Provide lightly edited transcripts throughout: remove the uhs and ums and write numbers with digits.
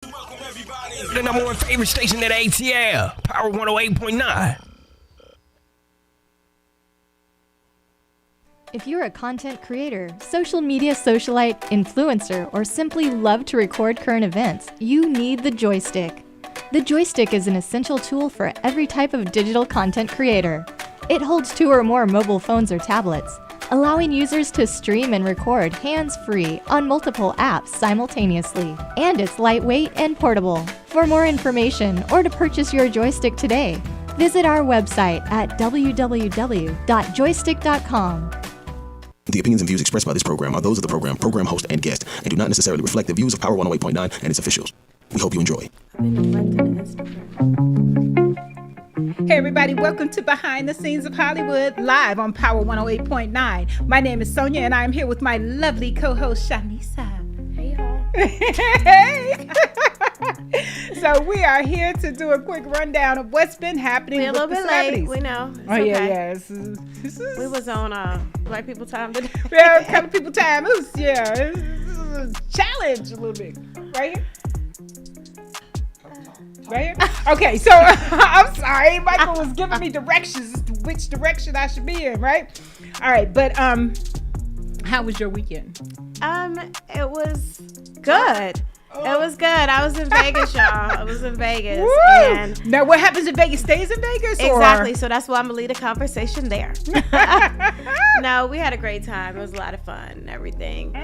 The number one favorite station at ATL, Power 108.9. If you're a content creator, social media socialite, influencer, or simply love to record current events, you need the Joystick. The Joystick is an essential tool for every type of digital content creator. It holds 2 or more mobile phones or tablets, allowing users to stream and record hands-free on multiple apps simultaneously. And it's lightweight and portable. For more information or to purchase your Joystick today, visit our website at www.joystick.com. The opinions and views expressed by this program are those of the program host, and guest, and do not necessarily reflect the views of Power 108.9 and its officials. We hope you enjoy. Hey everybody, welcome to Behind the Scenes of Hollywood, live on Power 108.9. My name is Sonia and I'm here with my lovely co-host Shanisa. Hey y'all. Hey! So we are here to do a quick rundown of what's been happening We're a with little the bit celebrities. late, we know. It's Oh okay. yeah. We was on Black People Time today. Yeah, Color People Time. It was, this is a challenge a little bit. Right here? Right here? Okay, so I'm sorry. Michael was giving me directions as to which direction I should be in, right? All right, but how was your weekend? It was good. It was good. I was in Vegas, y'all. I was in Vegas. Woo! And Now, what happens in Vegas stays in Vegas? exactly. Or? So that's why I'm going to lead a conversation there. No, we had a great time. It was a lot of fun and everything.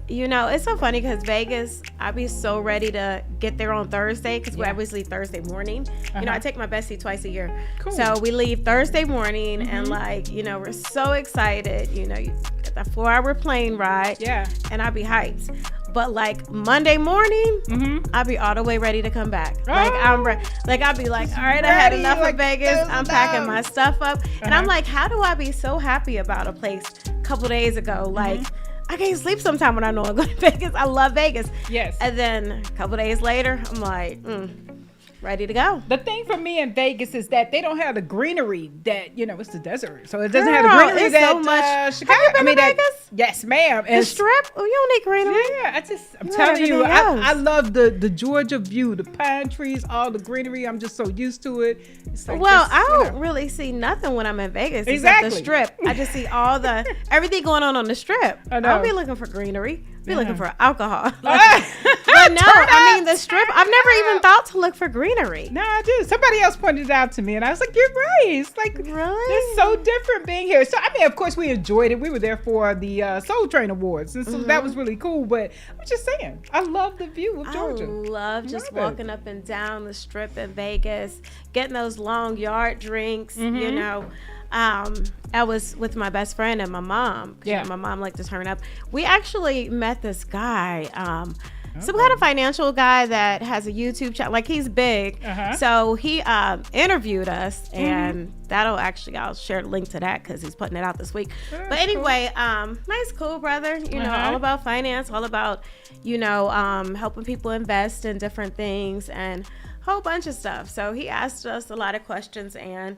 You know, it's so funny because Vegas, I'd be so ready to get there on Thursday because we obviously leave Thursday morning. You know, I take my bestie twice a year. Cool. So we leave Thursday morning and we're so excited. You know, you get that 4-hour plane ride. Yeah. And I'd be hyped. But like Monday morning, I'll be all the way ready to come back. Like I'll be like, all right, I had ready, enough like, of Vegas. I'm packing my stuff up, and I'm Uh-huh. like, how do I be so happy about a place a couple days ago? Like I can't sleep sometime when I know I'm going to Vegas. I love Vegas. Yes. And then a couple days later, I'm like, ready to go. The thing for me in Vegas is that they don't have the greenery that, it's the desert. So it doesn't have Girl, the greenery it's that so much. Chicago. Have you been to that- Vegas? Yes, ma'am. The Strip? Oh, you don't need greenery. Yeah, I'm You telling you, have everything I else. love the Georgia view, the pine trees, all the greenery. I'm just so used to it. It's like Well, this, I don't really see nothing when I'm in Vegas Exactly. except the Strip. I just see all the everything going on the Strip. I know. I'll be looking for greenery. Be looking Yeah. for alcohol. But But no, I mean the Strip. I've never even thought to look for greenery. No, I do. Somebody else pointed it out to me, and I was like, "You're right. It's like Really? it's so different being here." So I mean, of course, we enjoyed it. We were there for the Soul Train Awards, and so that was really cool. But I'm just saying, I love the view of Georgia. I love just Love it. walking up and down the Strip in Vegas, getting those long yard drinks. You know, I was with my best friend and my mom. 'Cause, Yeah. my mom liked to turn up. We actually met this guy. Some kind of financial guy that has a YouTube channel. Like he's big. So he interviewed us, and I'll share the link to that because he's putting it out this week. But anyway, nice, cool brother. You know, all about finance, all about, helping people invest in different things and a whole bunch of stuff. So he asked us a lot of questions, and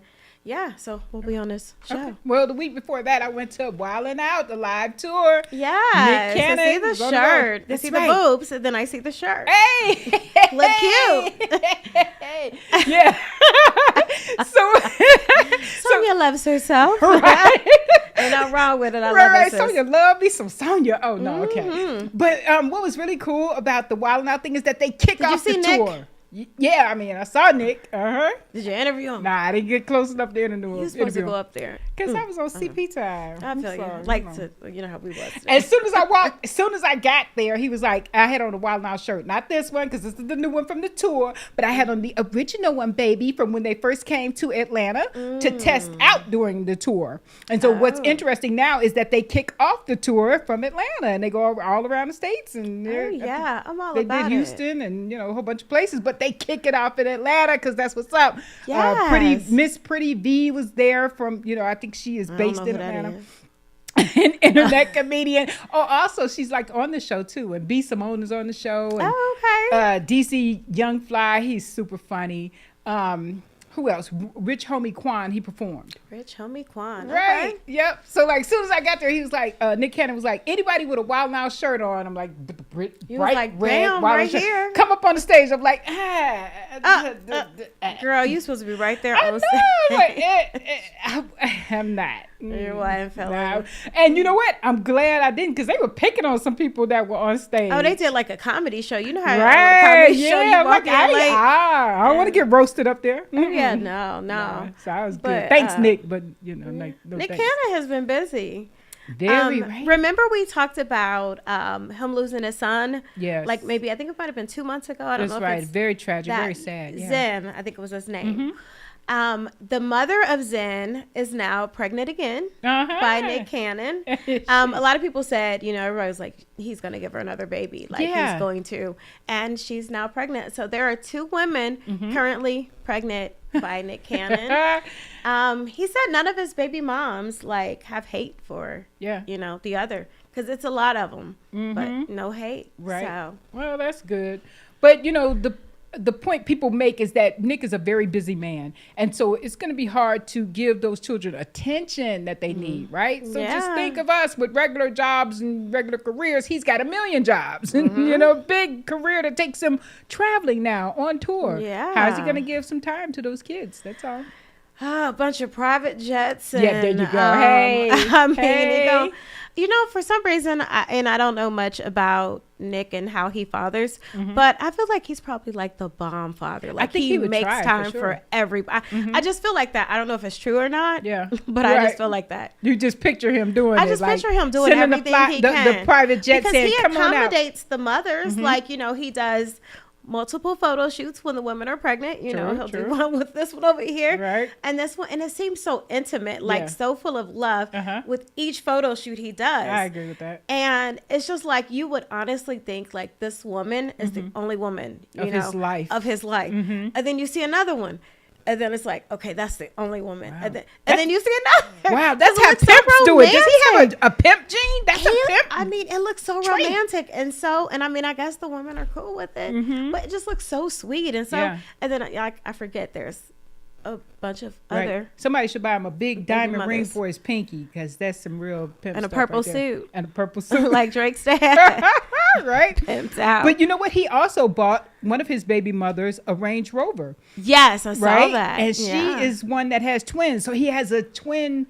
so we'll be on this show. Okay. Well, the week before that, I went to Wildin' Out, the live tour. Yeah, Nick to see Cannon the was on the shirt, road. to That's see right. the boobs, and then I see the shirt. Hey, Look cute. Yeah. so Sonia loves herself. right. Ain't nothing wrong with it. I love Right, it, sis. Sonia, love me some Sonia. Oh no, okay. But what was really cool about the Wild 'N Out thing is that they kick Did you off the see Nick? tour. Yeah, I mean, I saw Nick. Did you interview him? Nah, I didn't get close enough to interview him. You were supposed to go up there. because I was on CP time. I I'm feel you. sorry, Like you know. to, you know how we was. As soon as I got there, he was like, I had on the Wild 'N Out shirt. Not this one, because this is the new one from the tour, but I had on the original one, baby, from when they first came to Atlanta to test out during the tour. And so what's interesting now is that they kick off the tour from Atlanta, and they go all around the states. And yeah, I'm all they about did it. Houston and, a whole bunch of places, but they kick it off in Atlanta because that's what's up. Yes. Miss Pretty V was there from, I think she is I don't based know in who that Atlanta. is. An internet comedian. Oh, also she's like on the show too, and B Simone is on the show. And, Oh, okay. DC Young Fly, he's super funny. Who who else? Rich Homie Quan, he performed. Rich Homie Quan. Right. Okay. Yep. So like, as soon as I got there, he was like, Nick Cannon was like, anybody with a Wild Now shirt on. I'm like, bright like, red damn, Wild right shirt. here. Come up on the stage. I'm like, Girl, you supposed to be right there I on know. stage. I'm not. You're why fell No. And you know what? I'm glad I didn't, because they were picking on some people that were on stage. Oh, they did like a comedy show. You know how Right. comedy show you Yeah. walk in late. I don't want to get roasted up there. Yeah, no. So I was good. But, Thanks, Nick. But you know, no Nick thanks. Cannon has been busy. Very right. Remember we talked about him losing his son? Yes. Like maybe I think it might have been 2 months ago. I don't That's know. If right. it's Very tragic. that Very sad. Yeah. Zen, I think it was his name. The mother of Zen is now pregnant again by Nick Cannon. A lot of people said, you know, everybody was like, he's going to give her another baby. Like Yeah. he's going to. And she's now pregnant. So there are 2 women currently pregnant by Nick Cannon. He said none of his baby moms like have hate for, you know, the other. Because it's a lot of them. But no hate. Right. So. Well, that's good. But, you know, the point people make is that Nick is a very busy man. And so it's going to be hard to give those children attention that they need, right? So just think of us with regular jobs and regular careers. He's got 1 million jobs and, you know, big career that takes him traveling now on tour. Yeah. How's he going to give some time to those kids? That's all. A bunch of private jets. And, Yeah, there you go. Hey, I mean, hey. you know, for some reason, I don't know much about Nick and how he fathers, but I feel like he's probably like the bomb father. Like I think he would makes try, for time sure. for everybody. I just feel like that. I don't know if it's true or not. Yeah. But I Right. just feel like that. You just picture him doing it. I just like picture him doing sending everything he the can. The private jet because saying, he come on out. accommodates the mothers. Like, you know, he does multiple photo shoots when the women are pregnant. You know, he'll do one with this one over here. Right. And this one, and it seems so intimate, like so full of love with each photo shoot he does. I agree with that. And it's just like you would honestly think like this woman is the only woman Of his life. Of his life. And then you see another one. And then it's like, okay, that's the only woman. Wow. And then you see another. Wow, that's It how looks so pimps do it. Does he have romantic. a pimp gene? That's a pimp. I mean, it looks so trait. romantic and I mean, I guess the women are cool with it, but it just looks so sweet and and then I forget there's a bunch of other. Somebody should buy him a big diamond ring mothers. for his pinky, because that's some real pimp And a stuff purple right there. suit. And a purple suit. like Drake's dad. Right. Pimped out. But you know what? He also bought one of his baby mothers a Range Rover. Yes, I saw Right? that. And she is one that has twins. So he has a twin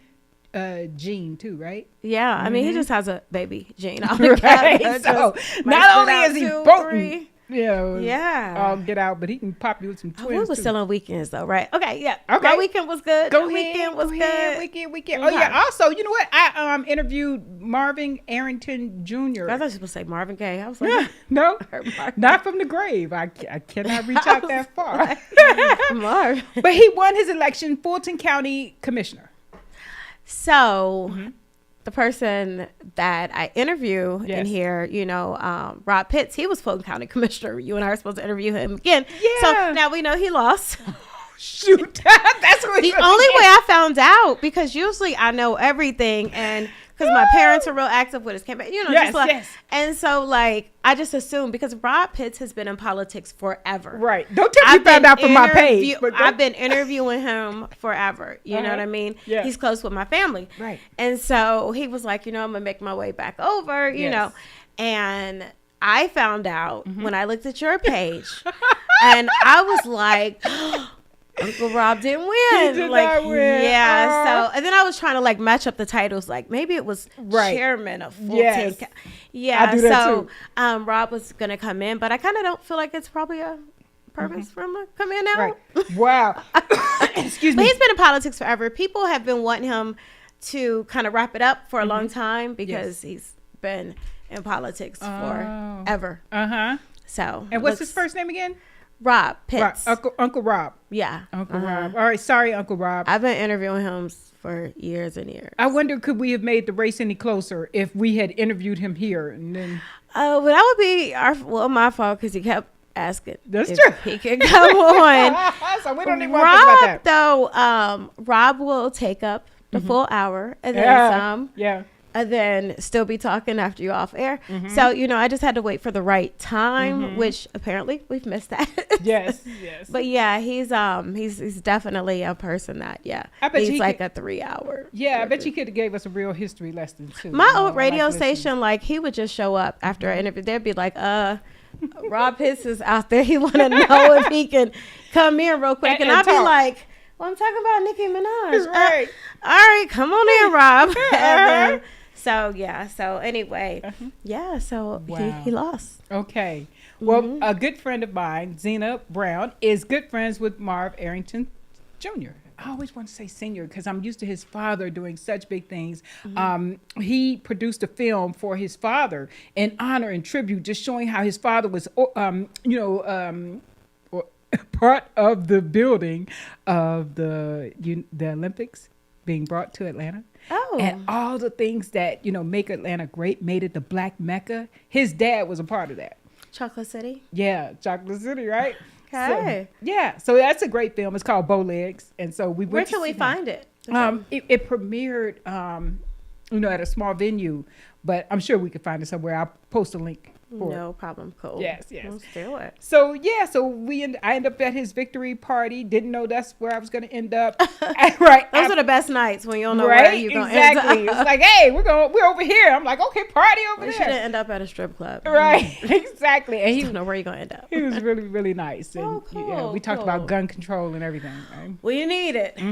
gene too, right? Yeah, I mean, he just has a baby gene. Right. So not only is he broken, you know, Yeah. I'll get out, but he can pop you with some We twins were too. still on weekends though, right? Okay, yeah. Okay. My weekend was good. Go The ahead, weekend was go good. ahead, weekend. Oh yeah. Also, you know what? I interviewed Marvin Arrington Jr. I thought you were supposed to say Marvin Gaye. I was like, No, Marvin. not from the grave. I cannot reach out that far. Marvin. But he won his election, Fulton County Commissioner. So, the person that I interview in Yes. here, you know, Rob Pitts, he was Fulton County Commissioner. You and I are supposed to interview him again. Yeah. So now we know he lost. Shoot, that's what The only way I found out, because usually I know everything, and because my parents are real active with his campaign, you know, Yes, just like, yes. and so like I just assumed, because Rob Pitts has been in politics forever. Right. Don't tell me you found out from my page. But I've been interviewing him forever. You know what I mean? Yeah. He's close with my family. Right. And so he was like, you know, I'm gonna make my way back over, you know, and I found out when I looked at your page, and I was like, Uncle Rob didn't win. did like, not win. Yeah. So, and then I was trying to like match up the titles. Like maybe it was Right. chairman of Fulton. Yes. Yeah. I do that so, too. Rob was gonna come in, but I kind of don't feel like it's probably a purpose for him to come in now. Right. Wow. Excuse But me. he's been in politics forever. People have been wanting him to kind of wrap it up for a long time because he's been in politics forever. So. And what's his first name again? Rob Pitts. Uncle Rob. Yeah. Uncle Rob. All right. Sorry, Uncle Rob. I've been interviewing him for years and years. I wonder, could we have made the race any closer if we had interviewed him here? And then Well, that would be my fault, because he kept asking. That's if true. He could come on. so we don't even want to think about that. Rob, though, Rob will take up the full hour and then some. Yeah. and then still be talking after you off air. So, I just had to wait for the right time, which apparently we've missed that. Yes. But yeah, he's definitely a person that, I bet he's he like could- a 3-hour. Yeah, I bet you could have gave us a real history lesson too. My old I radio like listening. station, like, he would just show up after an interview. They'd be like, Rob Hiss is out there. He want to know if he can come in real quick. And And I'd be talk. like, well, I'm talking about Nicki Minaj. Right. All right, come on in, Rob. And then, so anyway, so Wow. he lost. Okay. Well, a good friend of mine, Zena Brown, is good friends with Marv Arrington Jr. I always want to say senior because I'm used to his father doing such big things. He produced a film for his father in honor and tribute, just showing how his father was, part of the building of the Olympics being brought to Atlanta. Oh. And all the things that, make Atlanta great, made it the Black Mecca. His dad was a part of that. Chocolate City. Yeah, Chocolate City, right? Okay. So that's a great film. It's called Bowlegs. And so we Where went to can we see find it? that. It premiered, at a small venue, but I'm sure we could find it somewhere. I'll post a link for it. No problem. Cool. Yes. Let's do it. So I ended up at his victory party. Didn't know that's where I was going to end up. Right. Those are the best nights when you don't know where you're going to end Exactly. up. It's like, hey, we're over here. I'm like, okay, party over You shouldn't there. end up at a strip club. Right. Exactly. And You don't know where you're going to end up. he was really, really nice. And Oh, cool, we talked cool. about gun control and everything. Right? We need it. We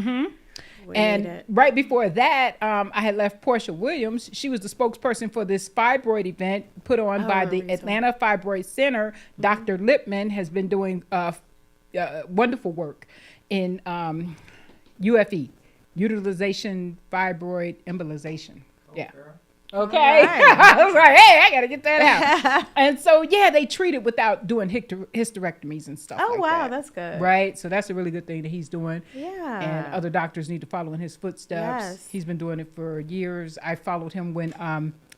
need And it. right before that, I had left Portia Williams. She was the spokesperson for this fibroid event put on by the Atlanta Fibroid Center. Dr. Lipman has been doing wonderful work in UFE, utilization fibroid embolization. Yeah. Okay. I was like, hey, I got to get that out. And so, they treat it without doing hysterectomies and stuff. Oh, like wow. that. That's good. Right. So that's a really good thing that he's doing. Yeah. And other doctors need to follow in his footsteps. Yes. He's been doing it for years. I followed him when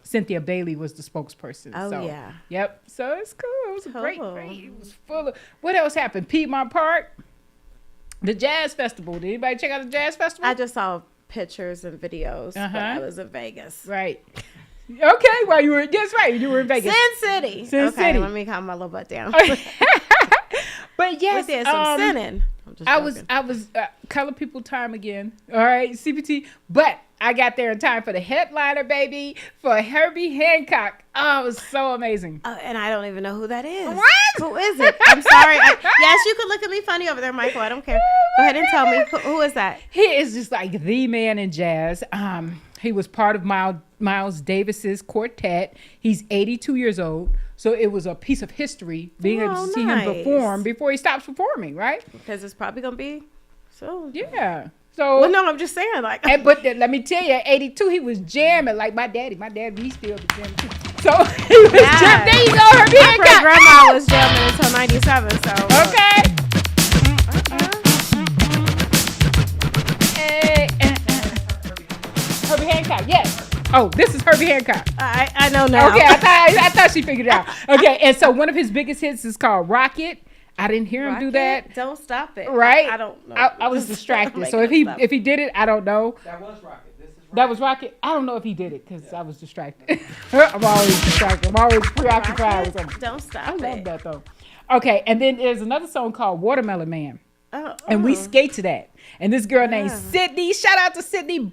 Cynthia Bailey was the spokesperson. Oh, so, yeah. Yep. So it's cool. It was a great. Cool. It was full of. What else happened? Piedmont Park, the Jazz Festival. Did anybody check out the Jazz Festival? I just saw pictures and videos. But I was in Vegas. Right. Okay. Well, you were. That's right. You were in Vegas. Sin City. Sin okay, City. let me calm my little butt down. But yes, We did some sinning. I'm just joking. I was color people time again. All right, CPT. But I got there in time for the headliner, baby, for Herbie Hancock. Oh, it was so amazing. Oh, and I don't even know who that is. What? Who is it? I'm sorry. Yes, you could look at me funny over there, Michael. I don't care. Go ahead and tell me. Who is that? He is just like the man in jazz. He was part of Miles Davis's quartet. He's 82 years old. So it was a piece of history being able to see him perform before he stops performing, right? Because it's probably going to be soon. Yeah. So, Well, no, I'm just saying, like. but let me tell you, at 82, he was jamming like my daddy. My dad, he still be jamming too. So he was jamming. There you go, Herbie My Hancock. great grandma was jamming until 97, so. Okay. Herbie Hancock, yes. Oh, this is Herbie Hancock. I know now. Okay, I thought she figured it out. Okay, and so one of his biggest hits is called Rocket. I didn't hear him do that. Don't stop it. Right? I don't know. I was distracted. Like, So if he did it, I don't know. That was Rocket. This is Rocket. That was Rocket. I don't know if he did it because I was distracted. I'm always distracted. I'm always preoccupied with something. Don't stop I it. love that though. Okay, and then there's another song called Watermelon Man, Oh, and we oh. skate to that. And this girl named Sydney. Shout out to Sydney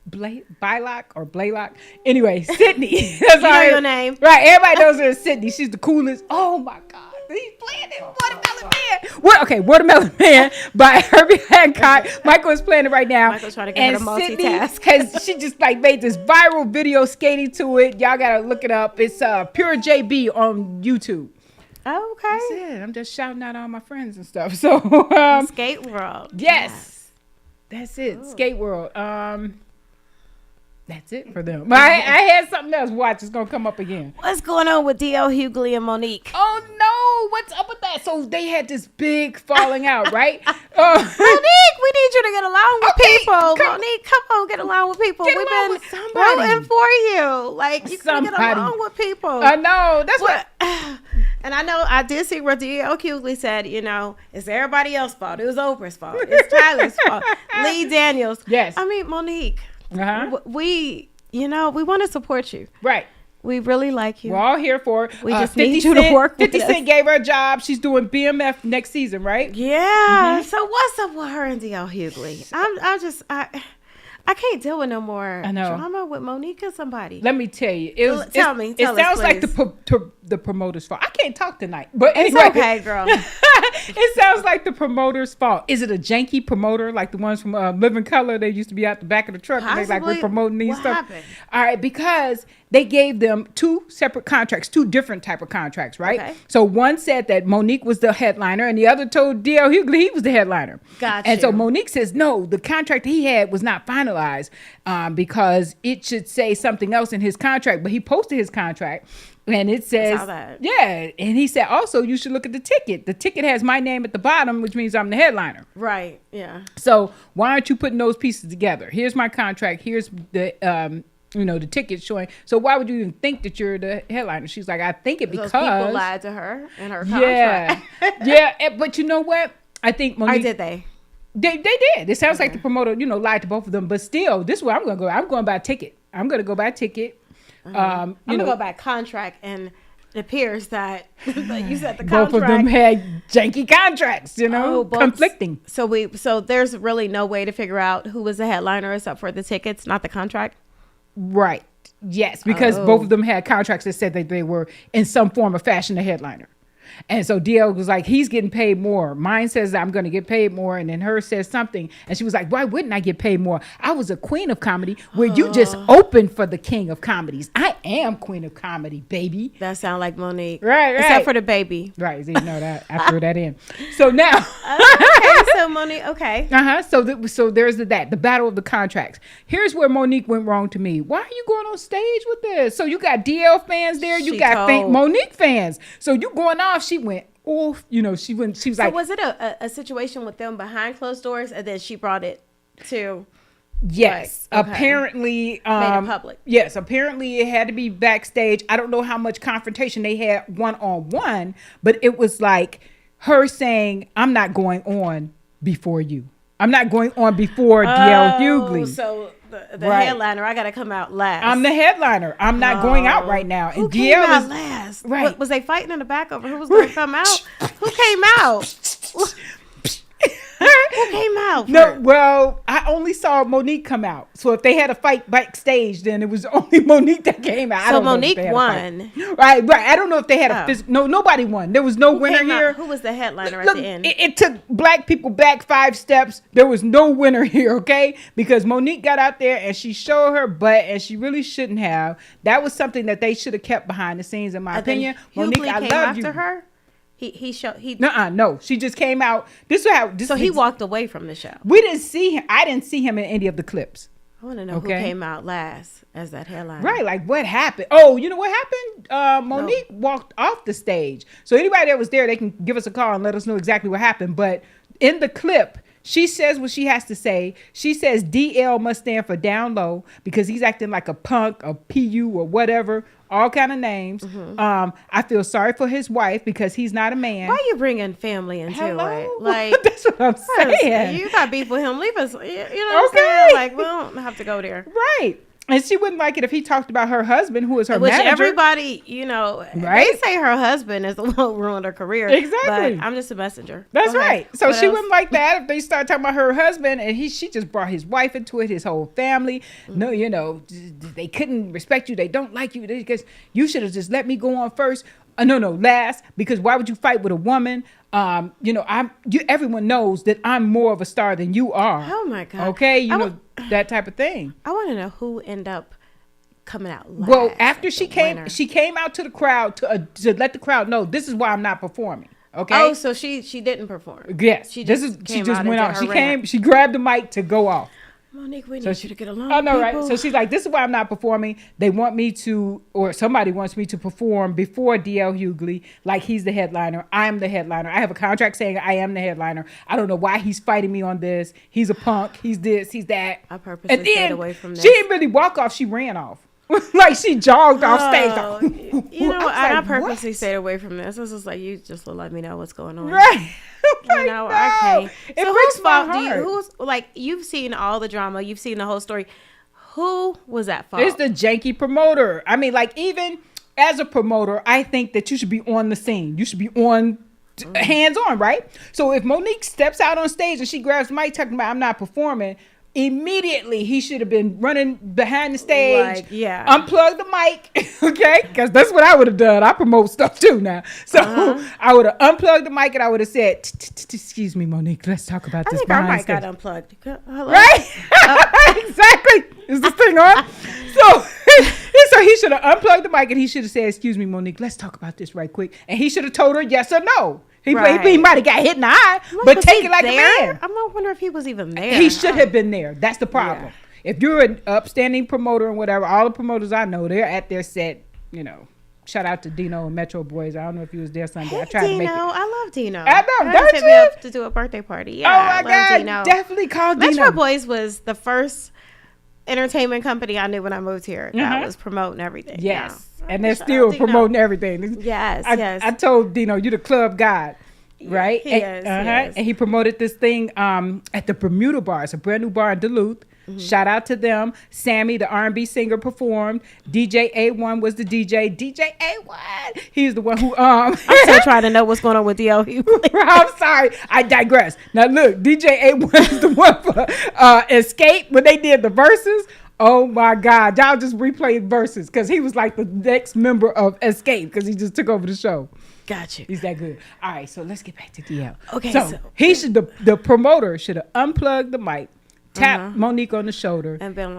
Blaylock or Blaylock. Anyway, Sydney. That's You know your name. Right. Everybody knows her as Sydney. She's the coolest. Oh my God. He's playing it. Watermelon Man. Okay, Watermelon Man by Herbie Hancock. Michael is playing it right now. Michael's trying to get her to Sydney multitask. she just like made this viral video skating to it. Y'all gotta look it up. It's Pure JB on YouTube. Okay. That's it. I'm just shouting out all my friends and stuff. So Skate World. yes. That's it. Skate World. That's it for them. I had something else. Watch, it's gonna come up again. What's going on with D.L. Hughley and Monique? Oh no, what's up with that? So they had this big falling out, right? Monique, we need you to get along with Okay, people. come- Monique, come on, get along with people. Get We've along been with somebody. rooting for you. Like, you can get Somebody. along with people. I know. That's what. And I know I did see where D.L. Hughley said, it's everybody else's fault. It was Oprah's fault. It's Tyler's fault. Lee Daniels. Yes. I mean, Monique, Uh-huh. we we want to support you. Right. We really like you. We're all here for it. We just need you to work with 50 us. Cent gave her a job. She's doing BMF next season, right? Yeah. So what's up with her and DL Hughley? I can't deal with no more drama with Monique or somebody. Let me tell you. Tell us, It sounds like the promoter's fault. I can't talk tonight. But anyway. It's okay, girl. It sounds like the promoter's fault. Is it a janky promoter like the ones from Living Color? They used to be out the back of the truck and they like, we're promoting these stuff. Happened? All right, because they gave them 2 separate contracts, 2 different type of contracts, right? Okay. So one said that Monique was the headliner and the other told DL Hughley he was the headliner. Gotcha. And so Monique says, no, the contract he had was not finalized because it should say something else in his contract. But he posted his contract and it says, yeah. And he said, also, you should look at the ticket. The ticket has my name at the bottom, which means I'm the headliner. Right. Yeah. So why aren't you putting those pieces together? Here's my contract. Here's the, the ticket showing. So why would you even think that you're the headliner? She's like, I think it because those people lied to her in her contract. Yeah. But you know what? I think Monique. Or did they? They did. It sounds like the promoter, lied to both of them. But still, this is where I'm going to go. I'm going by ticket. I'm going to go by ticket. I'm going to go by contract, and it appears that you said the contract. Both of them had janky contracts, conflicting. So there's really no way to figure out who was the headliner except for the tickets, not the contract? Right. Yes, because both of them had contracts that said that they were in some form or fashion the headliner. And so DL was like, he's getting paid more. Mine says I'm going to get paid more. And then hers says something. And she was like, why wouldn't I get paid more? I was a queen of comedy where you just opened for the king of comedies. I am queen of comedy, baby. That sound like Monique. Right. Except for the baby. Right. So you know that. I threw that in. So now. Okay. So Monique. Okay. So there's the battle of the contracts. Here's where Monique went wrong to me. Why are you going on stage with this? So you got DL fans there. You got Monique fans. So you going off. She went off, she was like. So was it a situation with them behind closed doors and then she brought it to. Yes. Like, okay. Apparently. Made it public. Yes. Apparently it had to be backstage. I don't know how much confrontation they had one-on-one, but it was like her saying, I'm not going on before you. I'm not going on before DL Hughley. So the headliner, I got to come out last. I'm the headliner. I'm not going out right now. And who came out last? Right. Was they fighting in the back over who was going to come out? Who came out? Who came out? No, well, I only saw Monique come out. So if they had a fight backstage, then it was only Monique that came out. So Monique won. Right. I don't know if they had a physical. No, nobody won. There was no winner here. Who was the headliner at the end? It took black people back 5 steps. There was no winner here, okay? Because Monique got out there and she showed her butt, and she really shouldn't have. That was something that they should have kept behind the scenes, in my opinion. Monique, I love you. After her? No, she just came out. He walked away from the show. We didn't see him. I didn't see him in any of the clips. I want to know who came out last as that headliner. Right, like what happened? Oh, you know what happened? Monique walked off the stage. So anybody that was there, they can give us a call and let us know exactly what happened. But in the clip, she says what she has to say. She says DL must stand for down low because he's acting like a punk, a PU, or whatever. All kind of names. Mm-hmm. I feel sorry for his wife because he's not a man. Why are you bringing family into it? Like that's what I'm saying. You got beef with him. Leave us. You know what I'm saying? Like we don't have to go there. Right. And she wouldn't like it if he talked about her husband, who is her manager. Which everybody, right? They say her husband is the one who ruined her career. Exactly. But I'm just a messenger. That's right. So she wouldn't like that if they start talking about her husband, and she just brought his wife into it, his whole family. Mm-hmm. No, they couldn't respect you. They don't like you because you should have just let me go on first. No, last. Because why would you fight with a woman? Everyone knows that I'm more of a star than you are. Oh my God. Okay, that type of thing. I want to know who ended up coming out last. Well, after she came out to the crowd to let the crowd know this is why I'm not performing. Okay. Oh, so she didn't perform. Yes. She just went off. She grabbed the mic to go off. Monique, we need you to get along. Oh, no, right. So she's like, this is why I'm not performing. They want me to, or somebody wants me to perform before DL Hughley, like he's the headliner. I'm the headliner. I have a contract saying I am the headliner. I don't know why he's fighting me on this. He's a punk. He's this. He's that. I purposely stayed away from this. She didn't really walk off. She ran off. Like she jogged off stage. I purposely stayed away from this. This is like, you just let me know what's going on. Right. I can't. So whose fault do you? You've seen all the drama. You've seen the whole story. Who was at fault? It's the janky promoter. I mean, like, even as a promoter, I think that you should be on the scene. You should be on hands on, right? So if Monique steps out on stage and she grabs the mic talking about I'm not performing, immediately he should have been running behind the stage, unplug the mic, okay? Because that's what I would have done. I promote stuff too now. So I would have unplugged the mic and I would have said, excuse me, Monique, let's talk about this behind our mic stage. got unplugged. Hello? Right? Exactly. Is this thing on? So he should have unplugged the mic and he should have said, excuse me, Monique, let's talk about this right quick. And he should have told her yes or no. He might have got hit in the eye, but take it like a man. I'm not wondering if he was even there. He should have been there. That's the problem. Yeah. If you're an upstanding promoter and whatever, all the promoters I know, they're at their set, you know. Shout out to Dino and Metro Boys. I don't know if he was there Sunday. I tried to make it. I love Dino. I know, don't you? Me up to do a birthday party. Yeah, oh my God, Dino. Definitely call Dino. Metro Boys was the first entertainment company I knew when I moved here that was promoting everything. Yes, and they're still promoting everything. Yes, I told Dino, you're the club god. Right? He is. And he promoted this thing at the Bermuda Bar. It's a brand new bar in Duluth. Shout out to them. Sammy, the R&B singer, performed. DJ A1 was the DJ. DJ A1. He's the one who I'm still trying to know what's going on with D.L. Hughley. I'm sorry. I digress. Now look, DJ A1 is the one for Escape when they did the verses. Oh my God. Y'all just replayed verses because he was like the next member of Escape because he just took over the show. Gotcha. He's that good. All right, so let's get back to DL. Okay, so he should the promoter should have unplugged the mic, tapped Monique on the shoulder, and been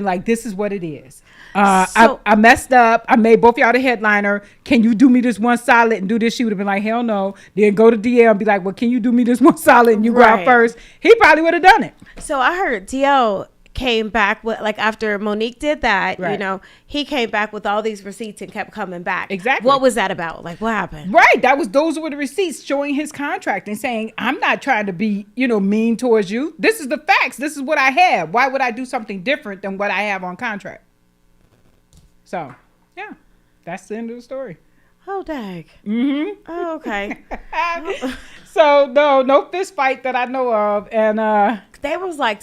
like, this is what it is. I messed up. I made both y'all the headliner. Can you do me this one solid and do this? She would have been like, hell no. Then go to DL and be like, well, can you do me this one solid and you go out first? He probably would have done it. So I heard DL came back with, like, after Monique did that, you know, he came back with all these receipts and kept coming back. Exactly. What was that about? Like, what happened? Right. Those were the receipts showing his contract and saying, I'm not trying to be, mean towards you. This is the facts. This is what I have. Why would I do something different than what I have on contract? So, yeah, that's the end of the story. Oh, dang. Mm-hmm. Oh, okay. So, no fist fight that I know of. And today they was like,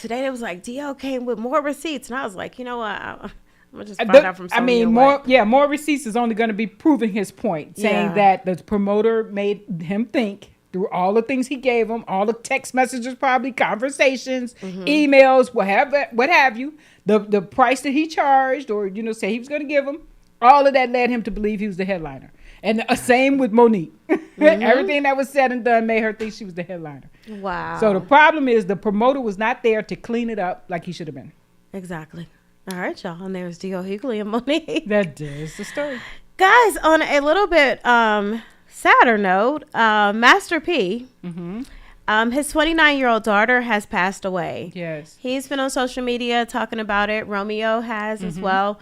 DL came with more receipts. And I was like, you know what? I'm going to just find out from somebody. More receipts is only going to be proving his point, saying that the promoter made him think through all the things he gave him, all the text messages, probably conversations, emails, what have you, the price that he charged or, say he was going to give him. All of that led him to believe he was the headliner. And same with Monique. Everything that was said and done made her think she was the headliner. Wow. So the problem is the promoter was not there to clean it up like he should have been. Exactly. All right, y'all. And there's D.L. Hughley and Monique. That is the story. Guys, on a little bit sadder note, Master P, his 29-year-old daughter has passed away. Yes. He's been on social media talking about it. Romeo has as well.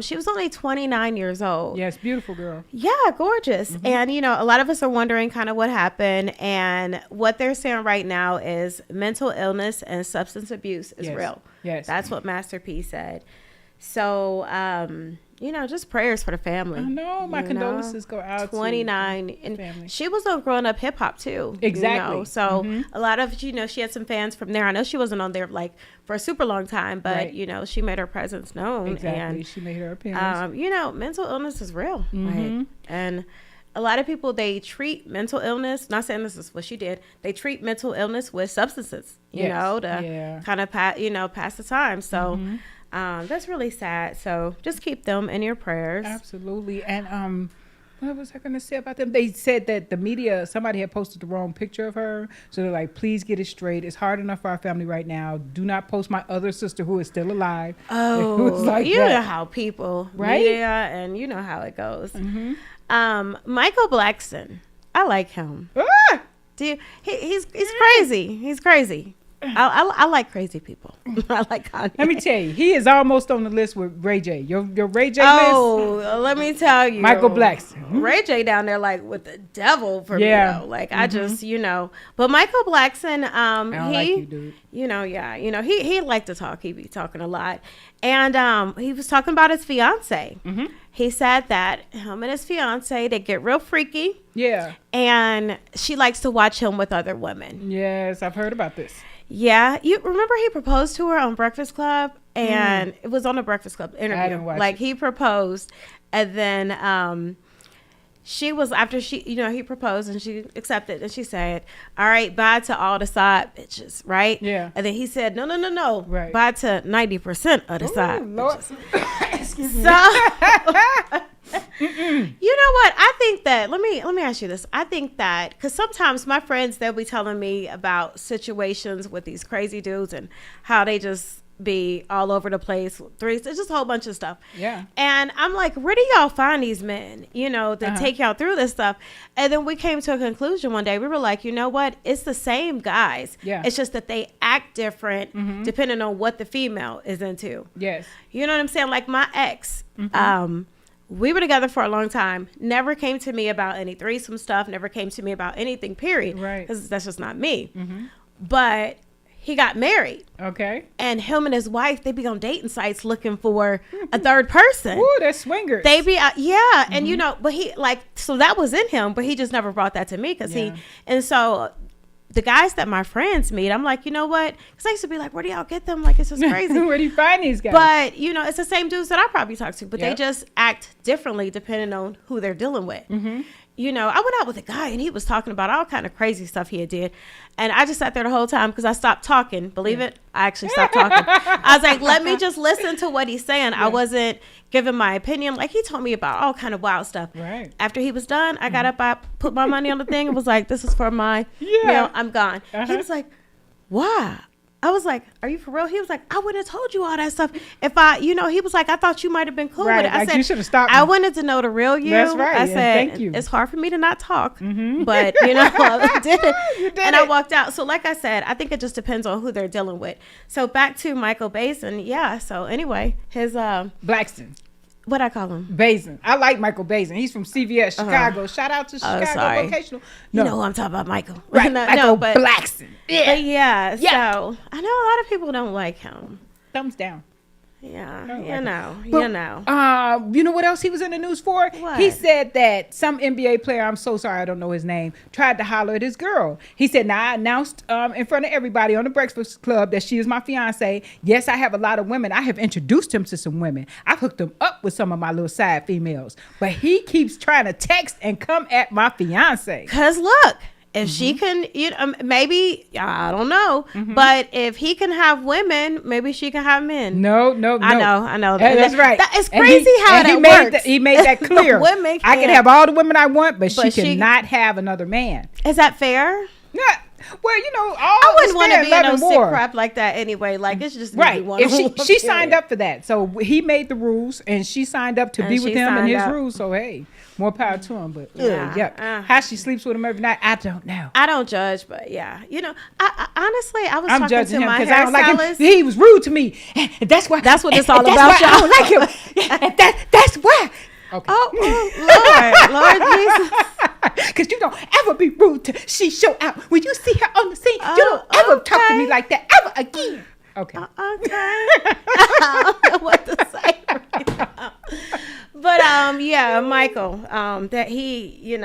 She was only 29 years old. Yes, beautiful girl. Yeah, gorgeous. And, a lot of us are wondering kind of what happened. And what they're saying right now is mental illness and substance abuse is real. Yes. That's what Master P said. So, just prayers for the family. I know. My condolences go out 29. To and family. She was on Growing Up Hip Hop too. Exactly. So a lot of, she had some fans from there. I know she wasn't on there like for a super long time, but she made her presence known. Exactly. And, she made her appearance. Mental illness is real. Right? And a lot of people, they treat mental illness, not saying this is what she did, they treat mental illness with substances, to kind of pass the time. So that's really sad. So just keep them in your prayers. Absolutely. And what was I going to say about them? They said that the media, somebody had posted the wrong picture of her. So they're like, please get it straight. It's hard enough for our family right now. Do not post my other sister who is still alive. Oh, know how people, right? Media, and you know how it goes. Michael Blackson, I like him. He's crazy. He's crazy. I like crazy people. I like Kanye. Let me tell you, he is almost on the list with Ray J. Your Ray J list? Oh, let me tell you. Michael Blackson. Ray J down there like with the devil for me. Though. Like I just, But Michael Blackson, I don't like you, dude. He liked to talk. He be talking a lot. And he was talking about his fiance. He said that him and his fiance, they get real freaky. Yeah. And she likes to watch him with other women. Yes, I've heard about this. Yeah. You remember he proposed to her on Breakfast Club and it was on the Breakfast Club interview. I didn't watch like it. he proposed, and then she was after he proposed and she accepted, and she said, "All right, bye to all the side bitches," right? Yeah. And then he said, "No, Right. bye to 90% of the side Lord. bitches." Excuse me. So. You know what? I think that let me ask you this. I think that because sometimes my friends, they'll be telling me about situations with these crazy dudes and how they just be all over the place with threes. It's just a whole bunch of stuff. Yeah. And I'm like, where do y'all find these men, to take y'all through this stuff? And then we came to a conclusion one day. We were like, you know what? It's the same guys. Yeah. It's just that they act different depending on what the female is into. Yes. You know what I'm saying? Like my ex, we were together for a long time. Never came to me about any threesome stuff. Never came to me about anything, period. Right. Because that's just not me. But he got married. Okay. And him and his wife, they be on dating sites looking for a third person. Ooh, they're swingers. They be, and but he, so that was in him, but he just never brought that to me because and so the guys that my friends meet, I'm like, you know what? Because I used to be like, where do y'all get them? Like, it's just crazy. Where do you find these guys? But, it's the same dudes that I probably talk to, but they Yep. just act differently depending on who they're dealing with. I went out with a guy and he was talking about all kind of crazy stuff he had did. And I just sat there the whole time because I stopped talking. Believe it? I actually stopped talking. I was like, let me just listen to what he's saying. I wasn't giving my opinion. Like, he told me about all kind of wild stuff. Right. After he was done, I got up, I put my money on the thing and was like, this is for my meal. I'm gone. He was like, why? I was like, are you for real? He was like, I wouldn't have told you all that stuff. If he was like, I thought you might have been cool Right, with it. I like said, you should have stopped I me. wanted to know the real you. That's right, I and said, thank you. it's hard for me to not talk, but I did it. You did and it. I walked out. So like I said, I think it just depends on who they're dealing with. So back to Michael Basin. Yeah. So anyway, his, Blackston. what I call him? Basin. I like Michael Basin. He's from CVS, Chicago. Shout out to Chicago sorry. Vocational. You know who I'm talking about, Michael. Right. Michael but Blackston. Yeah. But yeah, Yeah. so I know a lot of people don't like him. Thumbs down. Yeah, like you it. know. You know what else he was in the news for? What? He said that some NBA player, I'm so sorry I don't know his name, tried to holler at his girl. He said, now I announced in front of everybody on the Breakfast Club that she is my fiance. Yes, I have a lot of women. I have introduced him to some women. I hooked him up with some of my little side females. But he keeps trying to text and come at my fiance. Because look, if she can, maybe, I don't know, but if he can have women, maybe she can have men. No. I know. That's right. That is And crazy how and that works. He made that clear. Women I can can't. have all the women I want, but she she- cannot have another man. Is that fair? Yeah. Well, all I wouldn't want to be in no love sick and war. crap like that anyway. Like, it's just Right. one If she signed up for that. So he made the rules and she signed up to And be with she him and signed his up. rules. So, hey, more power to him. But, Yeah. how she sleeps with him every night, I don't know. I don't judge, but yeah, I honestly, I was I'm talking judging to him my because I don't like him. hairstylist. He was rude to me. And that's why. That's what it's all and about, That's why I y'all. don't like him. Yeah, and that's why. Okay. Oh, Lord Jesus. Because you don't ever be rude to she show out. When you see her on the scene, you don't Oh, ever talk to okay. me like that ever again. Okay. Okay. I don't know what to say right now. But Michael, that he,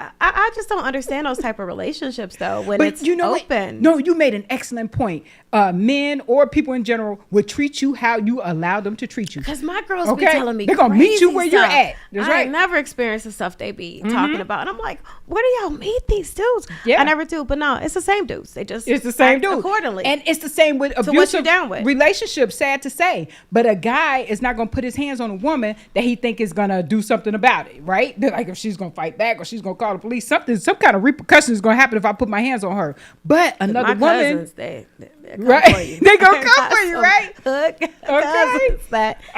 I just don't understand those type of relationships though when it's open. What? No, you made an excellent point. Men or people in general would treat you how you allow them to treat you. Because my girls be Okay? telling me They're gonna meet you crazy where you're stuff. at. That's I right. ain't never experienced the stuff they be talking about. And I'm like, where do y'all meet these dudes? Yeah. I never do. But no, it's the same dudes. They just It's the same act dude. accordingly. And it's the same with what abusive you down with. relationships, sad to say. But a guy is not going to put his hands on a woman that he think is going to do something about it, right? They're like if she's going to fight back or she's going to call the police, some kind of repercussion is going to happen if I put my hands on her. But another my woman... cousins, they come Right. for you. They gonna come for you, right? Okay. All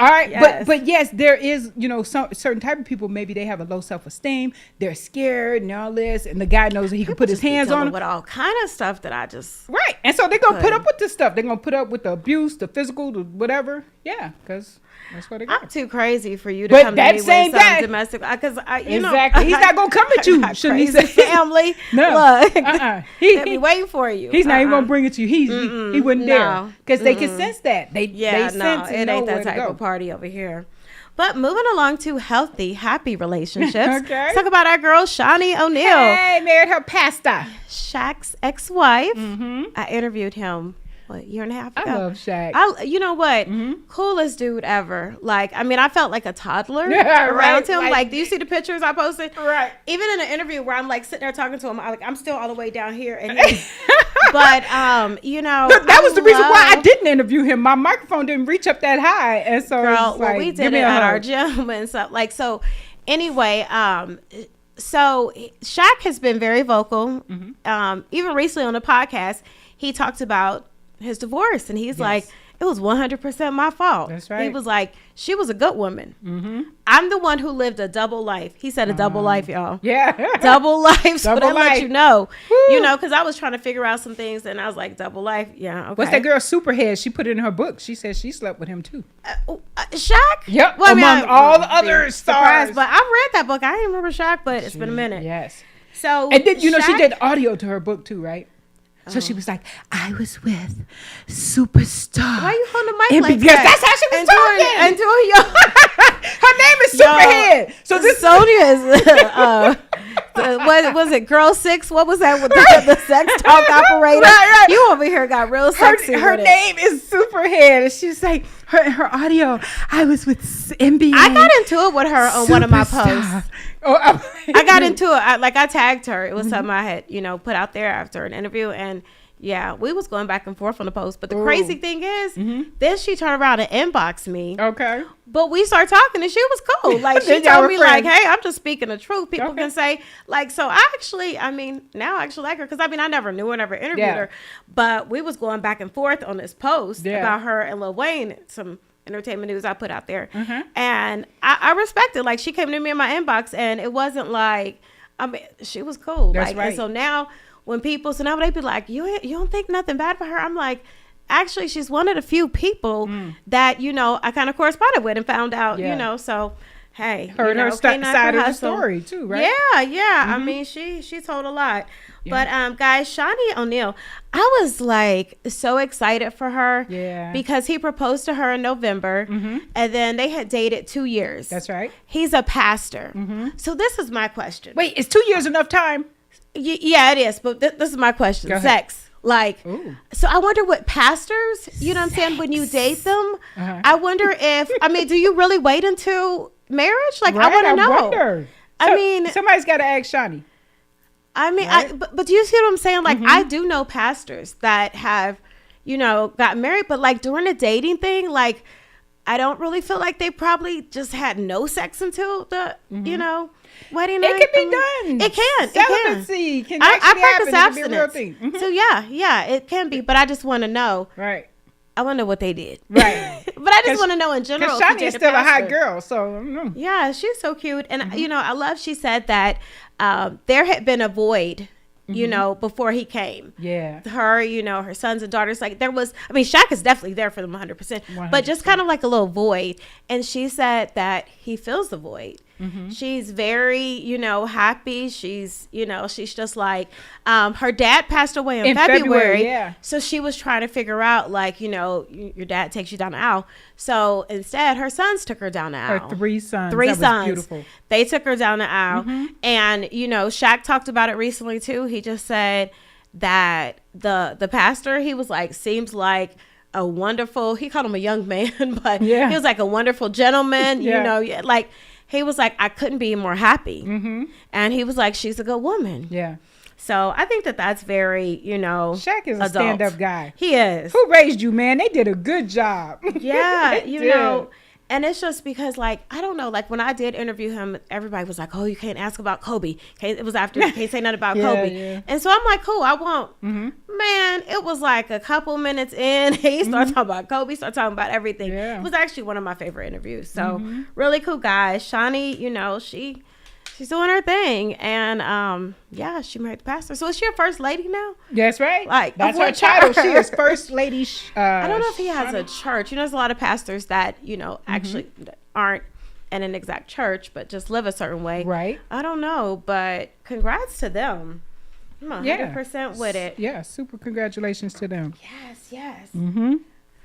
right, Yes. but yes, there is, some certain type of people, maybe they have a low self-esteem, they're scared and all this, and the guy knows that he can put his hands on them. with all kind of stuff that I just Right. And so they're going to put Good. up with this stuff. They're going to put up with the abuse, the physical, the whatever. Yeah, because that's what they got. I'm too crazy for you to But come that to me same with some guy- domestic because Exactly. He's not gonna come at you, I got shouldn't he crazy say? family. No. Look, He- they be waiting for you. He's not even going to bring it to you. He wouldn't dare. No. Because they can sense that. They Yeah, sense no, and it know ain't where that to type go. of party over here. But moving along to healthy, happy relationships. Okay. Let's talk about our girl, Shawnee O'Neal. Hey, married her pastor. Shaq's ex-wife. Mm-hmm. I interviewed him what, year and a half ago. I love Shaq. You know what? Coolest dude ever. Like, I mean, I felt like a toddler around him. Like, do you see the pictures I posted? Right. Even in an interview where I'm like sitting there talking to him, I'm still all the way down here. And but you know, that was the reason why I didn't interview him. My microphone didn't reach up that high, and so girl, like, we did it at our gym and stuff. Like, so anyway, so Shaq has been very vocal. Even recently on the podcast, he talked about his divorce, and he's like, it was 100% my fault. That's right. He was like, she was a good woman. I'm the one who lived a double life. He said a double life, y'all. Yeah. Double life. So Double that life. let you know. Woo. You know, because I was trying to figure out some things, and I was like, double life. Yeah, okay. What's that girl, Superhead? She put it in her book. She said she slept with him too. Shaq? Yep. Well, I mean, among all the other stars. But I read that book. I didn't remember Shaq, but it's been a minute. Yes. So And then, you know, she Shaq- did audio to her book too, right? So she was like, I was with Superstar. Why you holding the mic And like because that? that's how she was And talking. And doing your Her name is Superhead. So this Sonia is what was it, Girl 6? What was that with the sex talk operator? Right. You over here got real sexy. her with it. name is Superhead. And she was like, her audio, I was with NBA. I got into it with her on one of my posts. Oh, I got into it. I tagged her. It was something I had, put out there after an interview, and yeah, we was going back and forth on the post. But the crazy thing is, then she turned around and inboxed me. Okay. But we started talking, and she was cool. Like, she Then y'all told were me, like, friends. hey, I'm just speaking the truth. People Okay. can say, like, so now I actually like her. Because, I never knew her, never interviewed Yeah. her. But we was going back and forth on this post Yeah. about her and Lil Wayne, some entertainment news I put out there. Mm-hmm. And I respect it. Like, she came to me in my inbox, and it wasn't like, she was cool. That's like, right. And so now when people, so now they be like, you don't think nothing bad for her? I'm like, actually, she's one of the few people that, I kind of corresponded with and found out, Yeah. so hey. Heard her can't knock side her of the hustle. story too, right? Yeah. I mean, she told a lot. But guys, Shawnee O'Neal, I was like so excited for her. Yeah. Because he proposed to her in November, and then they had dated 2 years. That's right. He's a pastor. So this is my question. Wait, is 2 years enough time? Yeah, it is. But this is my question. Go ahead. Sex. Like, Ooh. so I wonder what pastors, you know what I'm saying, when you date them, I wonder if, do you really wait until marriage? Like, I want to know. Wonder. I mean, somebody's got to ask Shawnee. Right? But do you see what I'm saying? Like, I do know pastors that have, got married, but like during the dating thing, like, I don't really feel like they probably just had no sex until the, wedding night. It can be done. It can. Celibacy can I actually practice happen. It can be a real abstinence. thing. Mhm. So yeah, it can be. But I just want to know. Right. I want to know what they did. Right. But I just want to know in general. Because if you Shawnee is date still a hot pastor. girl, so I don't know. Yeah, she's so cute. And, I love she said that there had been a void, before he came. Yeah. Her, her sons and daughters, like there was, Shaq is definitely there for them 100%, but just kind of like a little void. And she said that he fills the void. She's very, happy. She's, she's just like, her dad passed away in February. Yeah. So she was trying to figure out, like, your dad takes you down the aisle. So instead, her sons took her down the aisle. Her 3 sons. Three That was sons. beautiful. They took her down the aisle. And, Shaq talked about it recently too. He just said that the pastor, he was like, seems like a wonderful, he called him a young man, but he was like a wonderful gentleman, like he was like, I couldn't be more happy. And he was like, she's a good woman. Yeah. So I think that that's very, Shaq is a adult. stand-up guy. He is. Who raised you, man? They did a good job. Yeah, They you did. know, and it's just because, like, I don't know, like when I did interview him, everybody was like, oh, you can't ask about Kobe. It was after, you can't say nothing about Kobe. Yeah. And so I'm like, cool, I won't. Man, it was like a couple minutes in, he started talking about Kobe, started talking about everything. Yeah. It was actually one of my favorite interviews. So really cool guy. Shawnee, she's doing her thing. And she married the pastor. So is she your first lady now? That's right. Like, that's of her what title. church? She is first lady. I don't know if he has a church. There's a lot of pastors that, actually aren't in an exact church, but just live a certain way. Right. I don't know, but congrats to them. I'm 100% with it. Yeah, super congratulations to them. Yes. Mm-hmm.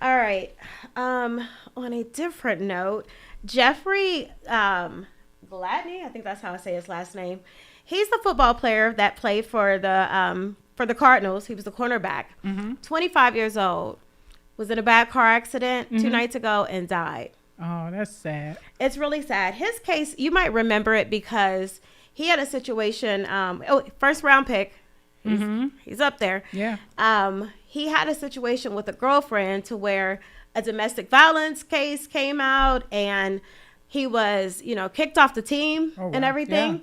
All right. On a different note, Jeffrey Gladney, I think that's how I say his last name. He's the football player that played for the for the Cardinals. He was the cornerback. 25 years old. Was in a bad car accident 2 nights ago and died. Oh, that's sad. It's really sad. His case, you might remember it because he had a situation. First round pick. He's up there. Yeah. He had a situation with a girlfriend to where a domestic violence case came out and he was, kicked off the team and everything. Yeah.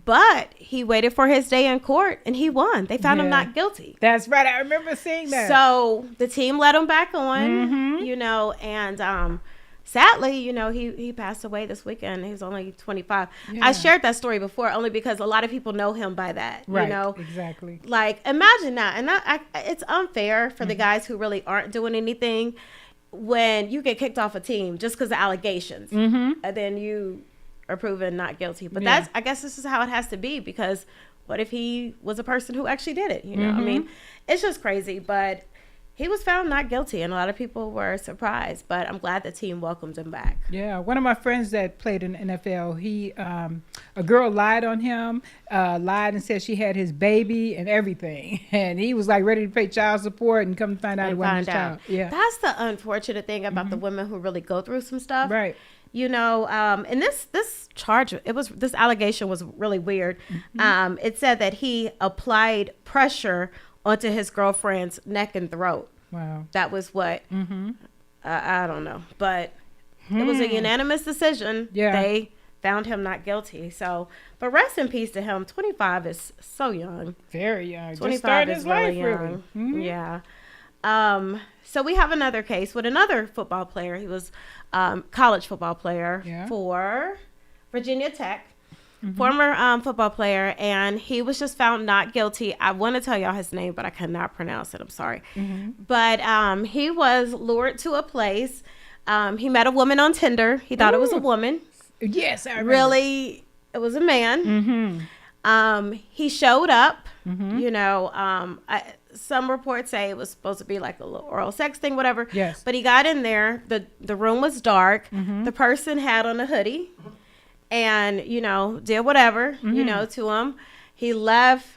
But he waited for his day in court and he won. They found him not guilty. That's right. I remember seeing that. So the team let him back on, and sadly, he passed away this weekend. He was only 25. Yeah. I shared that story before only because a lot of people know him by that, Right. Exactly. Like, imagine that. And it's unfair for the guys who really aren't doing anything when you get kicked off a team just because of allegations. And then you are proven not guilty. But I guess this is how it has to be, because what if he was a person who actually did it? I mean, it's just crazy. But he was found not guilty, and a lot of people were surprised. But I'm glad the team welcomed him back. Yeah, one of my friends that played in the NFL, a girl lied on him, lied and said she had his baby and everything, and he was like ready to pay child support, and come to find out it wasn't his child. Yeah, that's the unfortunate thing about the women who really go through some stuff, right? And this charge, this allegation was really weird. It said that he applied pressure onto his girlfriend's neck and throat. Wow. That was what, I don't know, but it was a unanimous decision. Yeah. They found him not guilty. So, but rest in peace to him. 25 is so young. Very young. 25 is really young. Yeah. So we have another case with another football player. He was college football player for Virginia Tech. Former football player, and he was just found not guilty. I want to tell y'all his name, but I cannot pronounce it. I'm sorry. But he was lured to a place. He met a woman on Tinder. He thought it was a woman. Yes, I remember. Really, it was a man. He showed up. Some reports say it was supposed to be like a little oral sex thing, whatever. Yes. But he got in there. The room was dark. The person had on a hoodie. And, did whatever, to him. He left.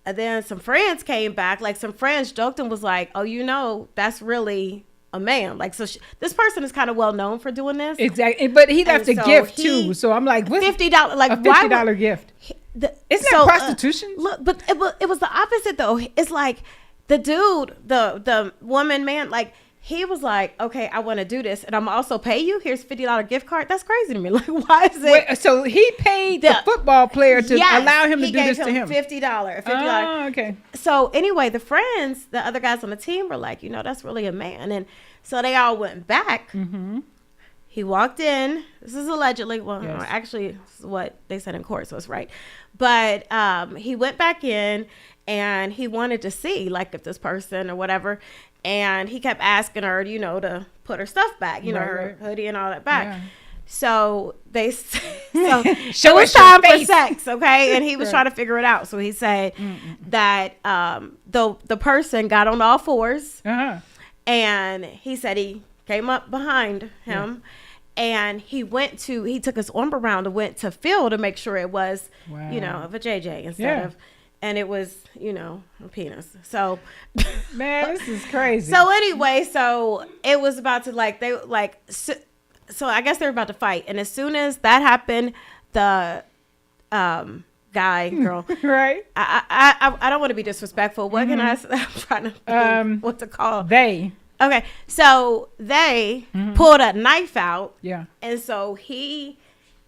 And then some friends came back. Like, some friends joked and was like, oh, that's really a man. Like, so this person is kind of well known for doing this. Exactly. But he left a gift, too. So I'm like, what's $50? Like, a $50 gift. Isn't that prostitution? Look, but it was the opposite, though. It's like the dude, the woman, man, like, he was like, okay, I want to do this, and I'm also pay you. Here's $50 gift card. That's crazy to me. Like, why is it? Wait, so he paid the football player to allow him to do this to him. $50. Oh, okay. So anyway, the other guys on the team were like, that's really a man. And so they all went back. He walked in. This is allegedly. Well, actually, this is what they said in court, so it's right. But he went back in, and he wanted to see, like, if this person or whatever. And he kept asking her, to put her stuff back, her hoodie and all that back. Yeah. So it was time for sex, okay? And he was trying to figure it out. So he said that the person got on all fours, and he said he came up behind him, and he took his arm around and went to feel to make sure it was, of a JJ instead of. And it was, a penis. So, man, this is crazy. So anyway, so it was about to so I guess they were about to fight. And as soon as that happened, the girl, right? I don't want to be disrespectful. What can I say? I'm trying to think what to call they. Okay, so they pulled a knife out. Yeah, and so he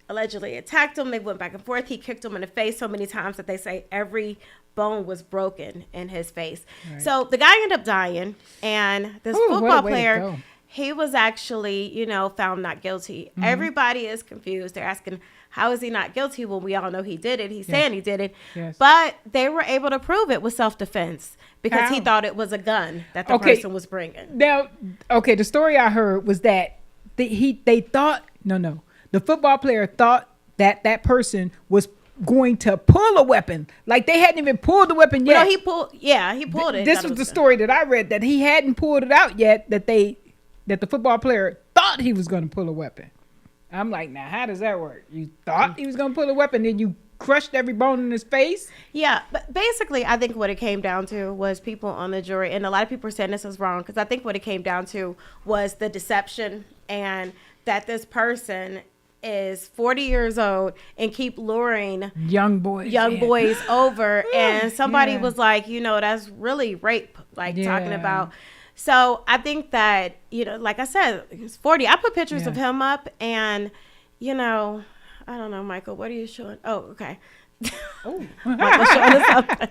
allegedly attacked him. They went back and forth. He kicked him in the face so many times that they say every bone was broken in his face. Right. So the guy ended up dying, and this football player, he was actually, found not guilty. Everybody is confused. They're asking, how is he not guilty when we all know he did it? He's saying he did it. Yes. But they were able to prove it was self-defense because he thought it was a gun that the person was bringing. Now, the story I heard was that they thought, the football player thought that person was going to pull a weapon. Like, they hadn't even pulled the weapon yet. No, he pulled it. This was the story that I read, that he hadn't pulled it out yet, that the football player thought he was going to pull a weapon. I'm like, now, how does that work? You thought he was going to pull a weapon, then you crushed every bone in his face. Yeah, but basically, I think what it came down to was people on the jury, and a lot of people are saying this is wrong, because I think what it came down to was the deception, and that this person is 40 years old and keep luring young boys over, and somebody was like, that's really rape, talking about. So I think that, like I said, he's 40. I put pictures of him up, and I don't know, Michael, what are you showing? Oh, okay. Michael's showing us something.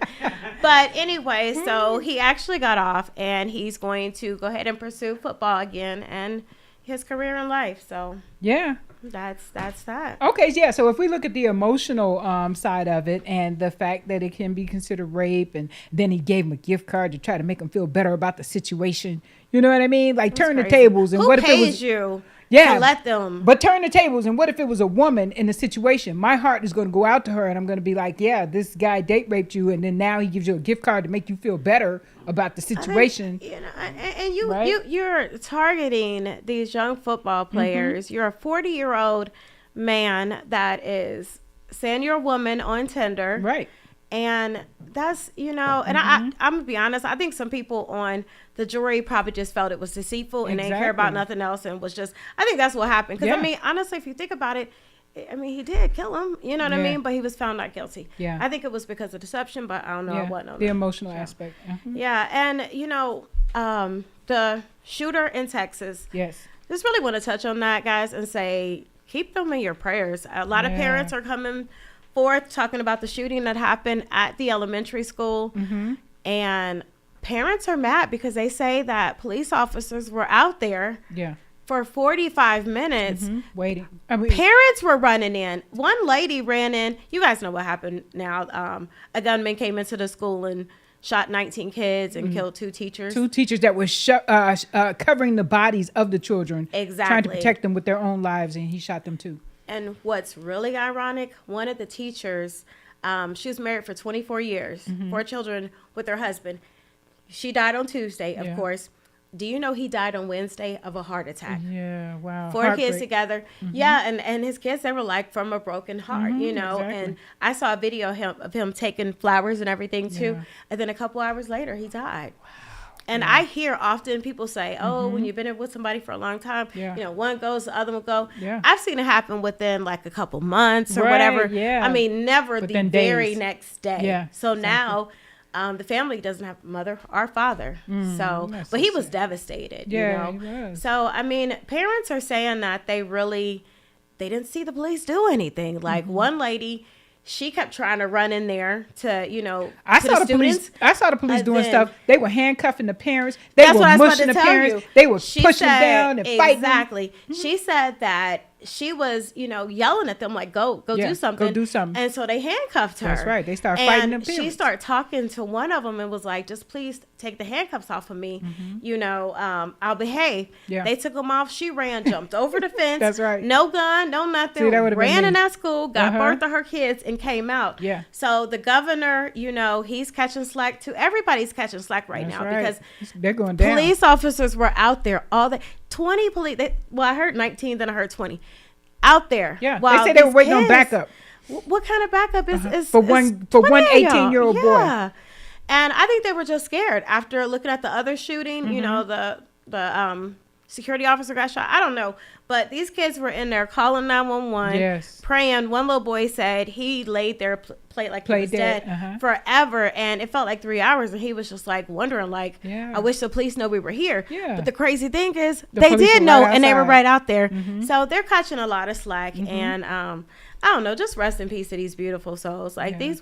But anyway, so he actually got off, and he's going to go ahead and pursue football again and his career in life. So yeah, that's that. Okay, yeah. So if we look at the emotional side of it, and the fact that it can be considered rape, and then he gave him a gift card to try to make him feel better about the situation. You know what I mean? Like, turn the tables. And what if it was you? Yeah, to let them. But turn the tables, and what if it was a woman in the situation? My heart is going to go out to her, and I'm going to be like, yeah, this guy date raped you, and then now he gives you a gift card to make you feel better about the situation. And you're targeting these young football players. You're a 40-year-old man that is saying you're a woman on Tinder, right? And that's, and I'm gonna be honest, I think some people on the jury probably just felt it was deceitful and they didn't care about nothing else, and was just, I think that's what happened. Because I mean, honestly, if you think about it, he did kill him, you know what I mean? But he was found not guilty. Yeah. I think it was because of deception, but I don't know what. The emotional aspect. Yeah, and the shooter in Texas. Yes. Just really want to touch on that, guys, and say, keep them in your prayers. A lot of parents are coming forth talking about the shooting that happened at the elementary school, and parents are mad because they say that police officers were out there for 45 minutes waiting. Parents were running in. One lady ran in. You guys know what happened now. A gunman came into the school and shot 19 kids and killed 2 teachers. 2 teachers that were covering the bodies of the children. Exactly. Trying to protect them with their own lives, and he shot them too. And what's really ironic, one of the teachers, she was married for 24 years, 4 children with her husband. She died on Tuesday, of course. Do you know he died on Wednesday of a heart attack? Yeah, wow. 4 kids together. Yeah, and his kids, they were like from a broken heart, exactly. And I saw a video of him taking flowers and everything too. Yeah. And then a couple hours later, he died. Wow. And I hear often people say, when you've been with somebody for a long time, one goes, the other will go. Yeah. I've seen it happen within like a couple months or whatever. Yeah. I mean, never the very next day. Yeah. So now the family doesn't have a mother or father. But he was devastated, Yeah, he was. So, I mean, parents are saying that they didn't see the police do anything. Like one lady, she kept trying to run in there to, I saw the police doing stuff. They were handcuffing the parents. They were mushing the parents. They were pushing down and fighting. Exactly. She said that she was, yelling at them like, go do something. Go do something. And so they handcuffed her. That's right. They started fighting them. She started talking to one of them and was like, just please take the handcuffs off of me. I'll behave. Yeah. They took them off. She ran, jumped over the fence. That's right. No gun, no nothing. See, ran in that school, got birth to her kids, and came out. Yeah. So the governor, he's catching slack too. Everybody's catching slack right now because they're going down. Police officers were out there all day. 20 police. I heard 19, then I heard 20 out there. Yeah. They said they were waiting on backup. What kind of backup is for one 18-year-old boy? And I think they were just scared after looking at the other shooting. The security officer got shot. I don't know. But these kids were in there calling 911, praying. One little boy said he laid there, played like he was dead forever. And it felt like 3 hours. And he was just like wondering, like, I wish the police know we were here. Yeah. But the crazy thing is they did know and they were right out there. So they're catching a lot of slack. And I don't know, just rest in peace to these beautiful souls. Like these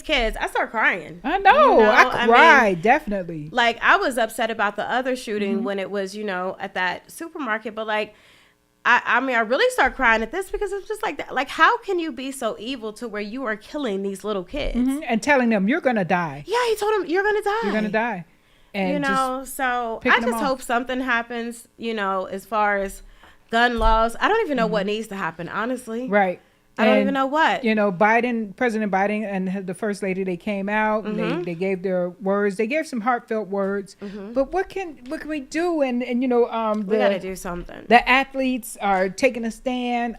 kids, I start crying. I know. I cried, definitely. Like, I was upset about the other shooting when it was, at that supermarket. But, like, I really start crying at this because it's just like that. Like, how can you be so evil to where you are killing these little kids? And telling them, you're going to die. Yeah, he told them, you're going to die. You're going to die. And so I just hope something happens, as far as gun laws. I don't even know what needs to happen, honestly. Right. I don't even know what. You know, President Biden and the First Lady, they came out and they gave their words. They gave some heartfelt words. But what can we do? And you know, we got to do something. The athletes are taking a stand.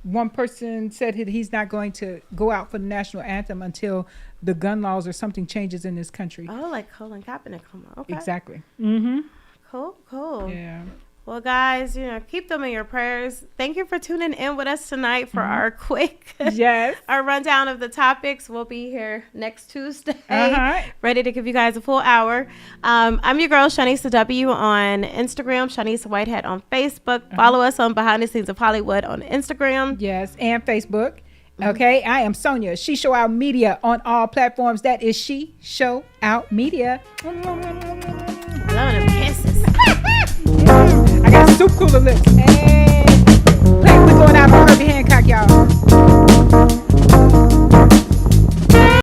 One person said he's not going to go out for the national anthem until the gun laws or something changes in this country. Oh, like Colin Kaepernick. Come on. Okay. Exactly. Cool. Yeah. Well, guys, you know, keep them in your prayers. Thank you for tuning in with us tonight for our quick our rundown of the topics. We'll be here next Tuesday, ready to give you guys a full hour. I'm your girl, Shanice W. on Instagram, Shanice Whitehead on Facebook. Follow us on Behind the Scenes of Hollywood on Instagram. Yes, and Facebook. Okay, I am Sonia, She Show Out Media on all platforms. That is She Show Out Media. Blowing them kisses. I got soup cooler lips.